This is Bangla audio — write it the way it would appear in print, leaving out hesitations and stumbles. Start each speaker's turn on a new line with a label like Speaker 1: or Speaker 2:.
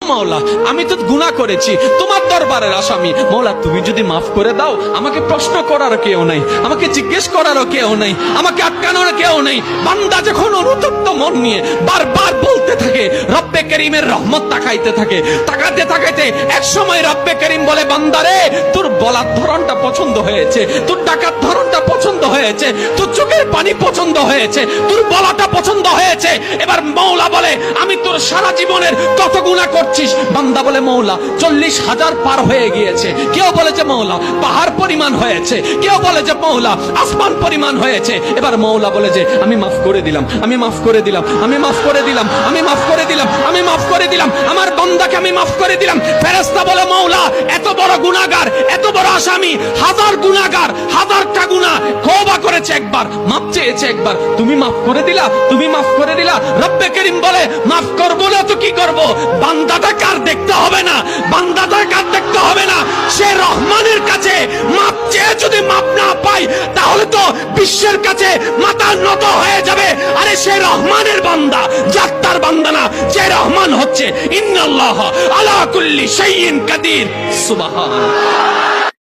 Speaker 1: মাওলা আমি তো গুনাহ করেছি, তোমার দরবারের আসামি। মাওলা তুমি যদি মাফ করে দাও, আমাকে প্রশ্ন করার কেউ নাই, আমাকে জিজ্ঞেস করারও কেউ নাই, আমাকে আটকানোর কেউ নেই। বান্দা যখন অনুতপ্ত মন নিয়ে বারবার বলতে থাকে, রব্বে করিমের রহমত তাকাইতে থাকে, তাকাতে তাকাইতে এক সময় রব্বে করিম বলে, বান্দারে তোর বলার ধরনটা পছন্দ হয়েছে, তোর ডাকার ধরনটা পছন্দ হয়েছে, তোর চোখের পানি পছন্দ হয়েছে, তোর বলাটা পছন্দ হয়েছে। এবার মাওলা বলে, আমি তোর সারা জীবনের কত গুনাহ করছিস? বান্দা বলে, মাওলা 40,000 পার হয়ে গিয়েছে। কেউ বলে যে মাওলা পাহাড় পরিমাণ হয়েছে, কেউ বলে যে মাওলা আসমান পরিমাণ হয়েছে। এবার মাওলা বলে যে আমি মাফ করে দিলাম, আমি মাফ করে দিলাম, আমি মাফ করে দিলাম, আমি মাফ করে দিলাম, আমি মাফ করে দিলাম, আমার বান্দাকে আমি মাফ করে দিলাম। ফেরেশতা বলে, মাওলা এত বড় গুনাহগার, এত বড় আসামি, হাজার গুনাহগার, হাজারটা গুনাহ তওবা করেছে একবার, মাফ চেয়েছে একবার, তুমি মাফ করে দিলা, তুমি মাফ করে দিলা। রব্বে করিম বলে, মাফ করবো না তো কি করব? বান্দাটা কার দেখতে হবে না, বান্দাটা কার দেখতে হবে না, সে রহমানের কাছে মাফ চেয়ে যদি মাফ না পাই, তাহলে তো বিশ্বের কাছে মাথা নত হয়ে যাবে। আরে সে রহমানের বান্দা, জাত্তার বান্দা না, যে রহমান হচ্ছে ইন্নাল্লাহ আলা কুল্লি শাইইন কাদির। সুবহানাল্লাহ।